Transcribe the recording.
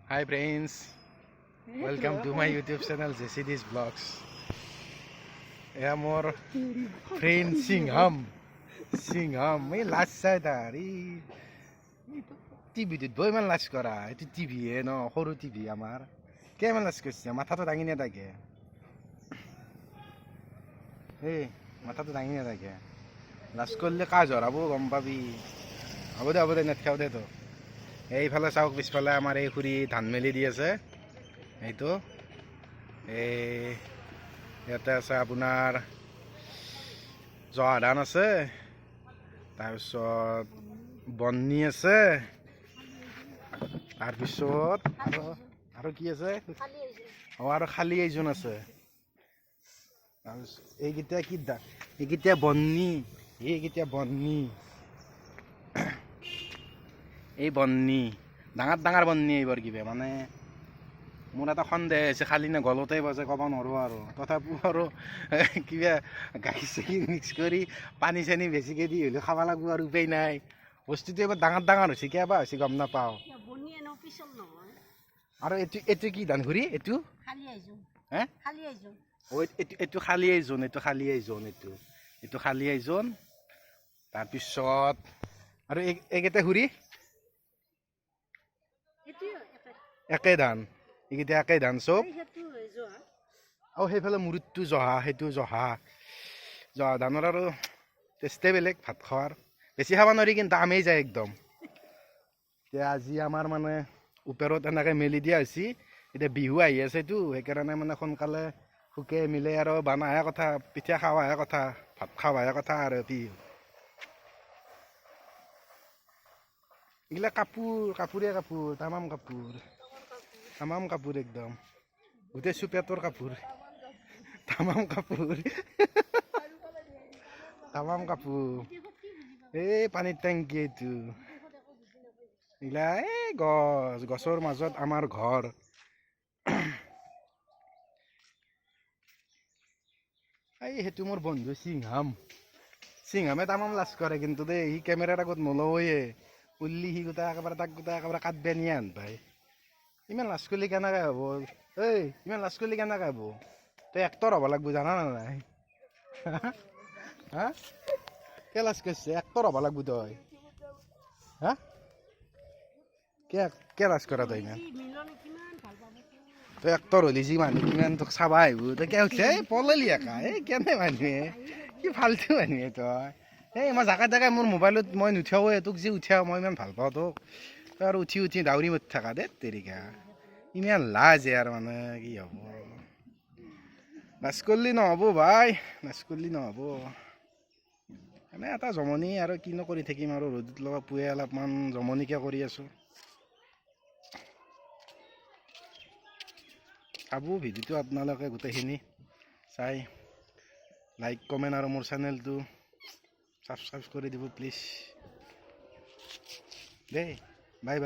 Hi friends, welcome to my YouTube channel JCD's Vlogs. এয়া মোৰ friend Singham এই লাজ চাই তাৰ টিভিটোত বৈ ইমান লাজ কৰা এইটো টিভিহে ন সৰু টিভি আমাৰ কিমান লাজ কৰিছে মাথাটো দাঙি নাথাকে এই মাথাটো দাঙি নাথাকে লাজ কৰিলে কাজ হৰাব গম পাবি হ'ব দে নেট খাও দে তো এইফালে চাওক পিছফালে আমাৰ এই খুৰী ধান মেলি দি আছে এইটো এই ইয়াতে আছে আপোনাৰ জহা ধান আছে তাৰপিছত বন্নি আছে তাৰপিছত আৰু কি আছে আৰু খালি এইজন আছে তাৰপিছত এইকেইটা কি ধান এইকেইটা বন্নি এই বন্নি ডাঙৰ বন্নি এইবাৰ কিবা মানে মোৰ এটা সন্দেহ হৈছে খালি নে গলতে বাজে ক'ব নোৱাৰোঁ আৰু তথাপিও আৰু কিবা গাখীৰ চাখীৰ মিক্স কৰি পানী চানী বেছিকৈ দি হ'লেও খাব লাগিব আৰু উপায় নাই বস্তুটো এবাৰ ডাঙৰ হৈছে কিবা হৈছে গম নাপাওঁ আৰু এইটো কি ধান ঘূৰি এইটো হে এইটো খালি আইজন তাৰপিছত আৰু এইকেইটা ঘূৰি একে ধান এইকেইটা একে ধান চব আৰু সেইফালে মুৰুতটো সেইটো জহা ধানৰ আৰু টেষ্টে বেলেগ ভাত খোৱাৰ বেছি খাব নোৱাৰি কিন্তু আমেই যায় একদম এতিয়া আজি আমাৰ মানে ওপৰত এনেকৈ মেলি দিয়া হৈছে এতিয়া বিহু আহি আছেতো সেইকাৰণে মানে সোনকালে শুকে মিলে আৰু বনাহে কথা পিঠা খাৱাহে কথা ভাত খাৱাহে কথা আৰু এইগিলা কাপোৰে তামাম কাপোৰ একদম গোটেই চুপেটৰ কাপোৰ তামাম কাপোৰ এই পানীৰ টেংকি এইটো এইগিলা এই গছৰ মাজত আমাৰ ঘৰ এই সেইটো মোৰ বন্ধু সিংহামে তামাম লাজ কৰে কিন্তু দেই সি কেমেৰাৰ আগত নলয়ে উল্লি সি তাক একেবাৰে কাটবে নিয়ে আন পাই ইমান লাজ কৰিলে কেনেকৈ হ'ব ইমান লাজ কৰিলে কেনেকৈ হ'ব তই এক্টৰ হ'ব লাগিব জানা নে নাই হা কিয় লাজ কৰিছে এক্টৰ হ'ব লাগিব তই হা কিয় লাজ কৰা তই ইমান তই এক্টৰ হ'লি যি মানুহ কিমান তোক চাব আহিব তই কিয় উঠছে পলালি একা কেনে মানুহে কি ফাল্টু মানুহে তই মই জাগাই মোৰ মোবাইলত মই নুঠাওৱে তোক যি উঠাও মই ইমান ভাল পাওঁ তোক তই আৰু উঠি দাউৰি মতি থাকা দে তেৰিকা ইমান লাজ ইয়াৰ মানে কি হ'ব লাজ কৰিলে নহ'ব ভাই এনে এটা জমনি আৰু কিনো কৰি থাকিম আৰু ৰ'দত লগা পুৱে অলপমান জমনিকে কৰি আছোঁ চাব ভিডিঅ'টো আপোনালোকে গোটেইখিনি চাই লাইক কমেণ্ট আৰু মোৰ চেনেলটো ছাবস্ক্ৰাইব কৰি দিব প্লিজ দেই বাই